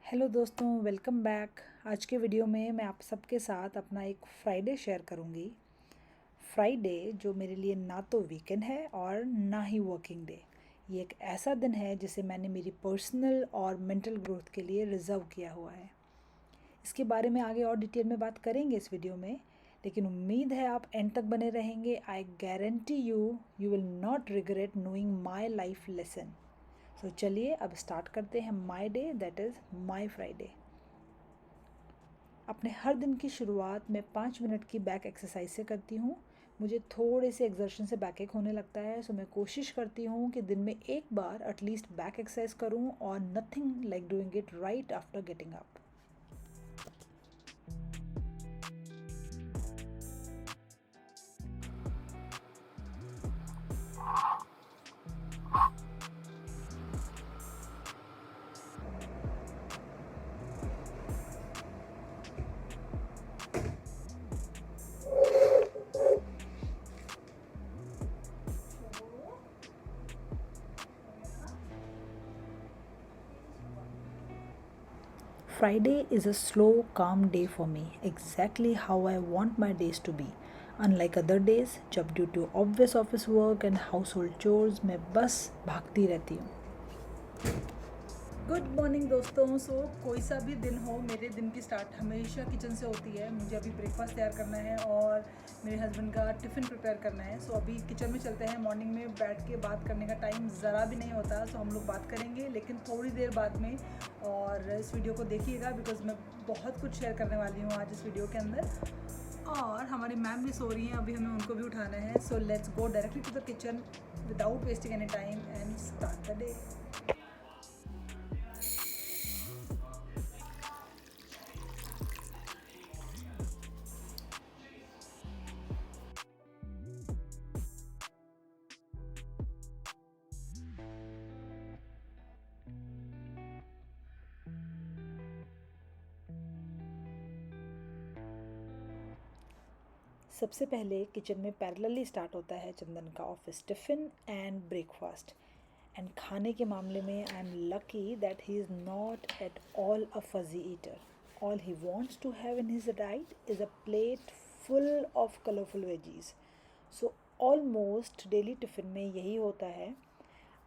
Hello दोस्तों, welcome back. आज के वीडियो में मैं आप सबके साथ अपना एक फ्राइडे शेयर करूंगी। फ्राइडे जो मेरे लिए ना तो वीकेंड है और ना ही वर्किंग डे। ये एक ऐसा दिन है जिसे मैंने मेरी पर्सनल और मेंटल ग्रोथ के लिए रिज़र्व किया हुआ है। इसके बारे में आगे और डिटेल में बात करेंगे इस वीडियो में, लेकिन उम्मीद है आप एंड तक बने रहेंगे। I guarantee you will not regret knowing my life lesson. So चलिए अब स्टार्ट करते हैं my day, that is my Friday. अपने हर दिन की शुरुआत मैं 5 मिनट की बैक एक्सरसाइज से करती हूँ। मुझे थोड़े से एग्जर्शन से बैक एक होने लगता है, सो मैं कोशिश करती हूँ कि दिन में एक बार एटलीस्ट बैक एक्सरसाइज करूँ, और nothing like doing it right after getting up. Friday is a slow, calm day for me, exactly how I want my days to be. Unlike other days, जब due to obvious office work and household chores मैं बस भागती रहती हूँ। Good morning दोस्तों। कोई सा भी दिन हो, मेरे दिन की स्टार्ट हमेशा किचन से होती है। मुझे अभी ब्रेकफास्ट तैयार करना है और मेरे हस्बैंड का टिफ़िन प्रिपेयर करना है। अभी किचन में चलते हैं। मॉर्निंग में बैठ के बात करने का टाइम ज़रा भी नहीं होता, हम लोग बात करेंगे लेकिन थोड़ी देर बाद में। और इस वीडियो को देखिएगा बिकॉज मैं बहुत कुछ शेयर करने वाली हूँ आज इस वीडियो के अंदर। और हमारी मैम भी सो रही हैं, अभी हमें उनको भी उठाना है। So let's go directly to the kitchen without wasting any time and start the day. सबसे पहले किचन में पैरेलली स्टार्ट होता है चंदन का office tiffin and breakfast. And खाने के मामले में I am lucky that he is not at all a fussy eater. All he wants to have in his diet is a plate full of colourful veggies. So almost daily tiffin में यही होता है।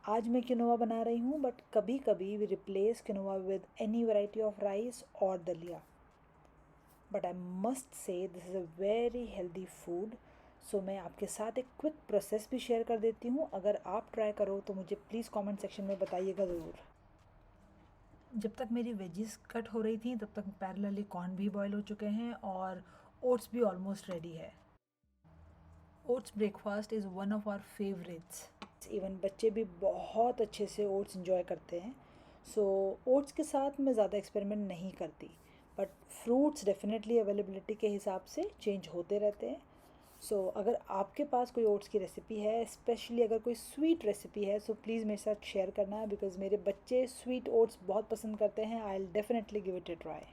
आज मैं quinoa बना रही हूँ, but कभी कभी we replace quinoa with any variety of rice और दलिया। But I must say this is a very healthy food. So मैं आपके साथ एक क्विक प्रोसेस भी शेयर कर देती हूँ। अगर आप ट्राई करो तो मुझे प्लीज़ कमेंट सेक्शन में बताइएगा ज़रूर। जब तक मेरी वेजीज कट हो रही थी तब तक पैरेलली कॉर्न भी बॉयल हो चुके हैं और ओट्स भी ऑलमोस्ट रेडी है। Oats breakfast is one of our favourites. Even बच्चे भी बहुत अच्छे से ओट्स इंजॉय करते हैं। सो ओट्स के साथ मैं ज़्यादा एक्सपेरिमेंट नहीं करती, बट फ्रूट्स डेफिनेटली अवेलेबिलिटी के हिसाब से चेंज होते रहते हैं। अगर आपके पास कोई ओट्स की रेसिपी है, स्पेशली अगर कोई स्वीट रेसिपी है, सो प्लीज़ मेरे साथ शेयर करना, बिकॉज मेरे बच्चे स्वीट ओट्स बहुत पसंद करते हैं। I will definitely give it A try.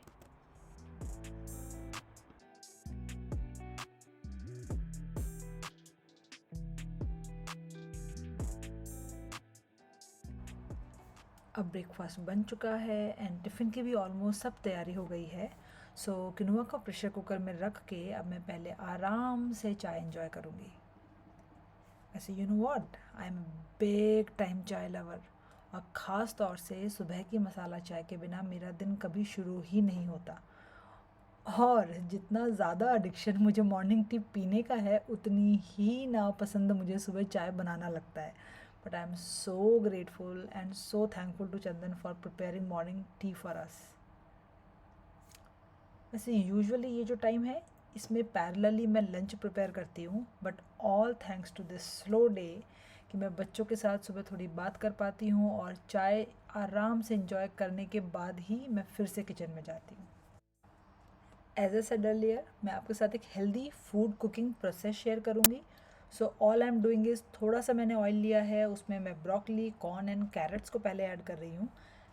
अब ब्रेकफास्ट बन चुका है एंड टिफ़िन की भी ऑलमोस्ट सब तैयारी हो गई है। किनोवा का प्रेशर कुकर में रख के अब मैं पहले आराम से चाय एंजॉय करूँगी। वैसे you know what, I am big time चाय लवर, और ख़ास तौर से सुबह की मसाला चाय के बिना मेरा दिन कभी शुरू ही नहीं होता। और जितना ज़्यादा एडिक्शन मुझे मॉर्निंग टी पीने का है, उतनी ही नापसंद मुझे सुबह चाय बनाना लगता है। But I am so grateful and so thankful to Chandan for preparing morning tea for us. वैसे यूजुअली ये जो टाइम है, इसमें पैरेलली मैं लंच प्रिपेयर करती हूँ, but all thanks to this slow day कि मैं बच्चों के साथ सुबह थोड़ी बात कर पाती हूँ और चाय आराम से इंजॉय करने के बाद ही मैं फिर से किचन में जाती हूँ। एज ए सेड अर्लियर, मैं आपके साथ एक healthy food cooking process share करूँगी। All I am doing is, थोड़ा सा मैंने ऑयल लिया है, उसमें मैं ब्रोकली, कॉर्न एंड कैरेट्स को पहले ऐड कर रही हूँ।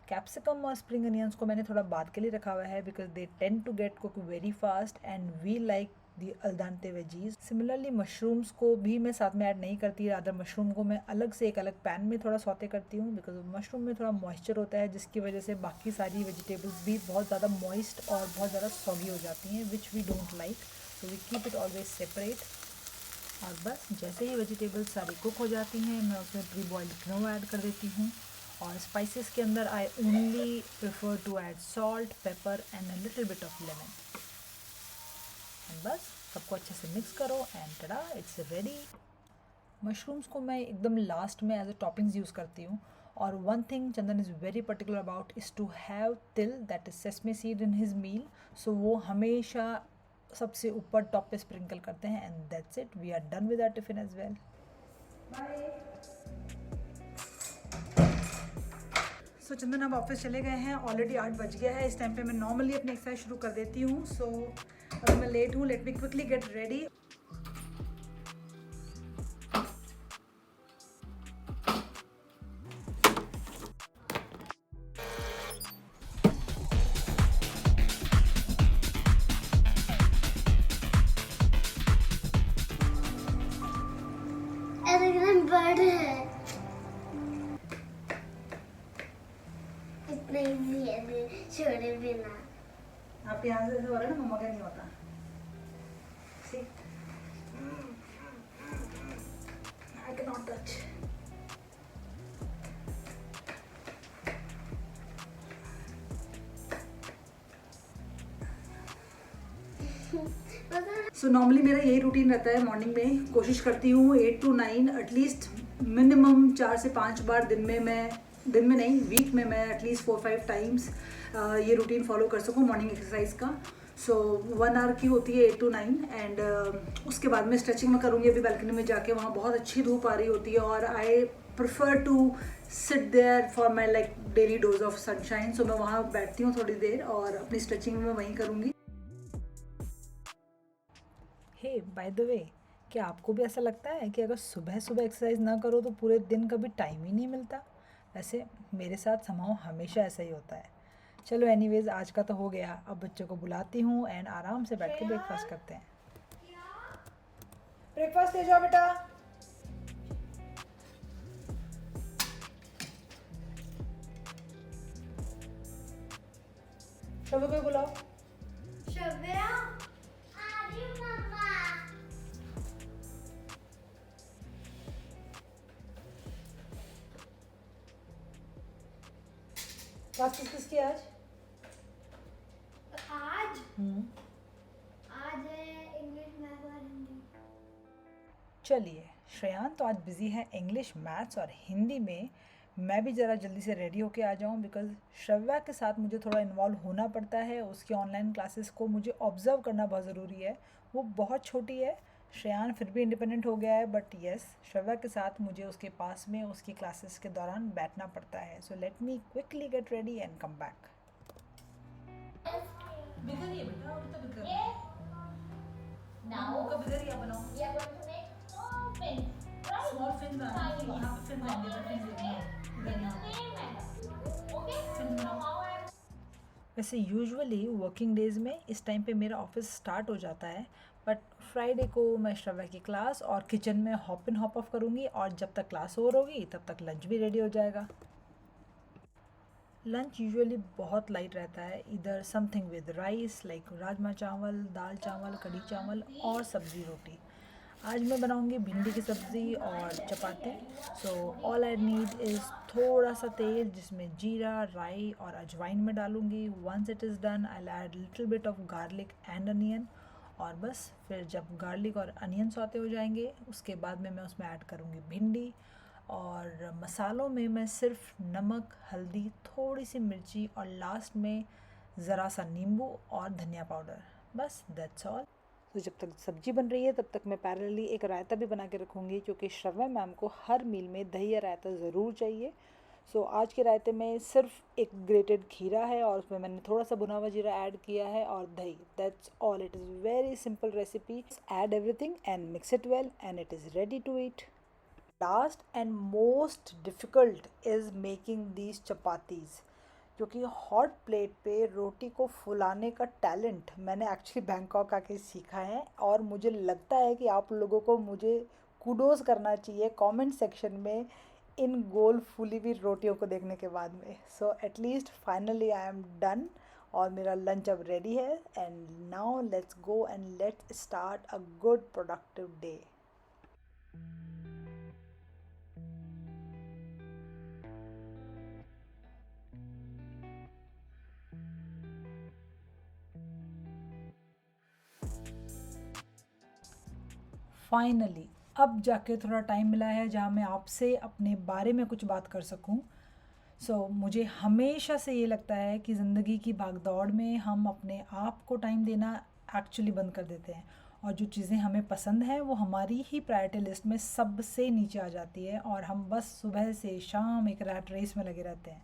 कैप्सिकम और स्प्रिंग अनियंस को मैंने थोड़ा बाद के लिए रखा हुआ है, because they tend to get cook very fast and we like the al dente veggies. Similarly mushrooms को भी मैं साथ में ऐड नहीं करती, अदर मशरूम को मैं अलग से एक अलग पैन में थोड़ा सौते करती हूँ, बिकॉज मशरूम में थोड़ा मॉइस्चर होता है जिसकी वजह से बाकी सारी वेजिटेबल्स भी बहुत ज़्यादा मॉइस्ट और बहुत ज़्यादा सॉगी हो जाती हैं, which we don't like, so we keep it always separate. और बस जैसे ही वेजिटेबल्स सारी कुक हो जाती हैं मैं उसमें प्री बॉइल्ड क्नोआ ऐड कर देती हूँ। और स्पाइसेस के अंदर I only prefer to add salt, pepper and a little bit of lemon. And बस सबको अच्छे से मिक्स करो and tada, it's ready. Mushrooms को मैं एकदम लास्ट में एज अ टॉपिंग्स यूज़ करती हूँ। और one thing Chandan is very particular about is to have तिल, that is sesame seed, in his meal. So वो हमेशा सबसे ऊपर टॉप पे स्प्रिंकल करते हैं and that's it, we are done with our tiffin as well. Bye. So Chandan अब office चले गए हैं, ऑलरेडी 8 बज गया है। इस टाइम पे मैं नॉर्मली अपनी एक्सरसाइज शुरू कर देती हूँ। सो अगर मैं लेट हूँ, late me quickly get ready. Bird है, इतना इजी है छोड़े बिना। आपके यहाँ से हो रहा है ना, मम्मा का नहीं होता। I cannot touch. So normally मेरा यही रूटीन रहता है मॉर्निंग में। कोशिश करती हूँ 8 to 9 एटलीस्ट मिनिमम 4 से 5 बार दिन में नहीं, वीक में मैं एटलीस्ट 4-5 टाइम्स ये रूटीन फॉलो कर सकूँ मॉर्निंग एक्सरसाइज का। सो 1 आवर की होती है 8 to 9 एंड उसके बाद में स्ट्रेचिंग में करूँगी। अभी बैल्कनी में जाके, वहाँ बहुत अच्छी धूप आ रही होती है और I prefer to sit there for my like daily dose of sunshine. So मैं वहाँ बैठती हूँ थोड़ी देर और अपनी स्ट्रेचिंग में वहीं करूँगी। हे बाय द वे, क्या आपको भी ऐसा लगता है कि अगर सुबह सुबह एक्सरसाइज ना करो तो पूरे दिन का भी टाइम ही नहीं मिलता? वैसे मेरे साथ समाओ हमेशा ऐसा ही होता है। चलो एनीवेज, आज का तो हो गया। अब बच्चों को बुलाती हूँ एंड आराम से बैठ के ब्रेकफास्ट करते हैं। ब्रेकफास्ट ले जाओ बेटा। शोभा को बुलाओ। शव्या, आ रही हूँ मम्मा। क्लास किसकी आज? आज आज है इंग्लिश, मैथ और हिंदी। चलिए, श्रेयान तो आज बिज़ी है इंग्लिश, मैथ्स और हिंदी में। मैं भी ज़रा जल्दी से रेडी होके आ जाऊँ, बिकॉज़ श्रव्या के साथ मुझे थोड़ा इन्वॉल्व होना पड़ता है। उसकी ऑनलाइन क्लासेस को मुझे ऑब्ज़र्व करना बहुत ज़रूरी है। वो बहुत छोटी है, श्रेयान फिर भी इंडिपेंडेंट हो गया है, बट येस, श्रव्या के साथ मुझे उसके पास में उसकी क्लासेस के दौरान बैठना पड़ता है। So let me quickly get ready and come back. बिगड़िए बेटा, अभी तो बिगड़ रही है। Now का बिगड़िया बनाओ। we are going to make small fins, right? Small fin बनाएंगे, यहाँ पे फिन बनाएंगे, Okay, फिन okay. इधर With यहाँ the पे। same method. Okay? Fin So बनाओ। how I वैसे यूजुअली वर्किंग डेज़ में इस टाइम पे मेरा ऑफिस स्टार्ट हो जाता है, बट फ्राइडे को मैं श्रव्या की क्लास और किचन में हॉप इन हॉप ऑफ करूँगी और जब तक क्लास ओवर होगी तब तक लंच भी रेडी हो जाएगा। लंच यूजुअली बहुत लाइट रहता है, इधर something with rice like rajma चावल, दाल चावल, कढ़ी चावल और सब्ज़ी रोटी। आज मैं बनाऊंगी भिंडी की सब्ज़ी और चपाती। So all I need is थोड़ा सा तेल जिसमें जीरा, राई और अजवाइन में डालूंगी। Once it is done I add little bit of garlic and onion. और बस फिर जब गार्लिक और अनियन सौते हो जाएंगे उसके बाद में मैं उसमें ऐड करूँगी भिंडी। और मसालों में मैं सिर्फ नमक, हल्दी, थोड़ी सी मिर्ची और लास्ट में ज़रा सा नींबू और धनिया पाउडर, बस दैट्स ऑल। तो जब तक सब्जी बन रही है तब तक मैं पैरेलली एक रायता भी बना के रखूँगी, क्योंकि श्रव्या मैम को हर मील में दही या रायता ज़रूर चाहिए। सो आज के रायते में सिर्फ एक ग्रेटेड खीरा है और उसमें मैंने थोड़ा सा भुना हुआ जीरा ऐड किया है और दही, that's all. It is very simple recipe. Add everything and mix it well and it is ready to eat. Last and most difficult is making these chapatis. क्योंकि हॉट प्लेट पे रोटी को फुलाने का टैलेंट मैंने एक्चुअली बैंकॉक आके सीखा है, और मुझे लगता है कि आप लोगों को मुझे कूडोज करना चाहिए कमेंट सेक्शन में इन गोल फूली हुई रोटियों को देखने के बाद में। So at least finally I am done, और मेरा लंच अब रेडी है, and now let's go and let's start a good productive day. Finally अब जाके थोड़ा टाइम मिला है जहाँ मैं आपसे अपने बारे में कुछ बात कर सकूँ। मुझे हमेशा से ये लगता है कि ज़िंदगी की भागदौड़ में हम अपने आप को टाइम देना एक्चुअली बंद कर देते हैं, और जो चीज़ें हमें पसंद हैं वो हमारी ही प्रायोरिटी लिस्ट में सबसे नीचे आ जाती है, और हम बस सुबह से शाम एक रैट रेस में लगे रहते हैं।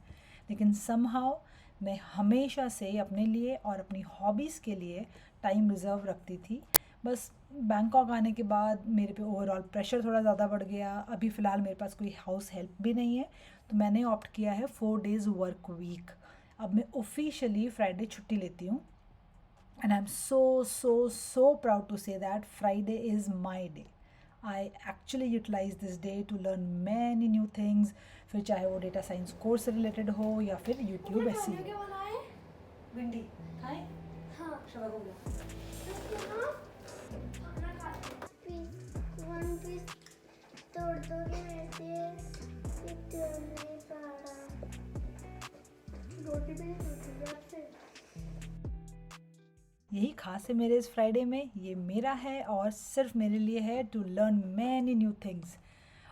लेकिन समहाउ मैं हमेशा से अपने लिए और अपनी हॉबीज़ के लिए टाइम रिज़र्व रखती थी। बस बैंकॉक आने के बाद मेरे पे ओवरऑल प्रेशर थोड़ा ज़्यादा बढ़ गया। अभी फ़िलहाल मेरे पास कोई हाउस हेल्प भी नहीं है, तो मैंने ऑप्ट किया है 4 डेज़ वर्क वीक। अब मैं ऑफिशियली फ्राइडे छुट्टी लेती हूँ, and I am so proud to say that Friday is my day. I actually utilise this day to learn many new things, फिर चाहे वो डेटा साइंस कोर्स से रिलेटेड हो या फिर यूट्यूब ऐसी भिंडी खाएं। हाँ शबक हो गया। वन पीस तोड़ दोगे वैसे तोड़ नहीं पा रहा। रोटी भी नहीं टूटी आपसे। यही खास है मेरे इस फ्राइडे में, ये मेरा है और सिर्फ मेरे लिए है to learn many new things.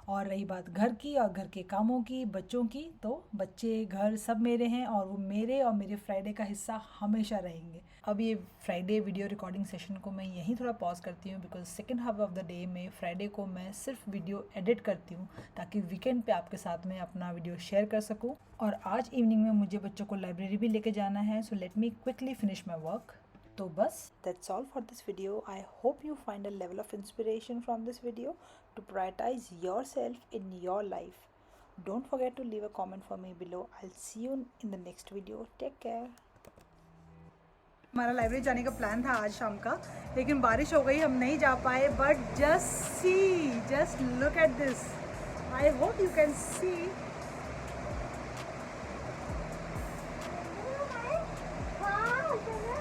और रही बात घर की और घर के कामों की, बच्चों की, तो बच्चे घर सब मेरे हैं और वो मेरे और मेरे फ्राइडे का हिस्सा हमेशा रहेंगे। अब ये फ्राइडे वीडियो रिकॉर्डिंग सेशन को मैं यहीं थोड़ा पॉज करती हूँ, because second half of the day में फ्राइडे को मैं सिर्फ वीडियो एडिट करती हूँ ताकि वीकेंड पे आपके साथ में अपना वीडियो शेयर कर सकूँ। और आज इवनिंग में मुझे बच्चों को लाइब्रेरी भी लेके जाना है, so let me quickly finish my work. तो बस that's all for this video. I hope you find a level of inspiration from this video to prioritize yourself in your life. Don't forget to leave a comment for me below. I'll see you in the next video. Take care. हमारा library जाने का plan था आज शाम का, लेकिन बारिश हो गई, हम नहीं जा पाए। But just look at this. I hope you can see. हाँ चलो।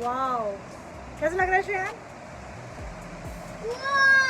वाओ, कैसा लग रहा है श्रेयान? वाह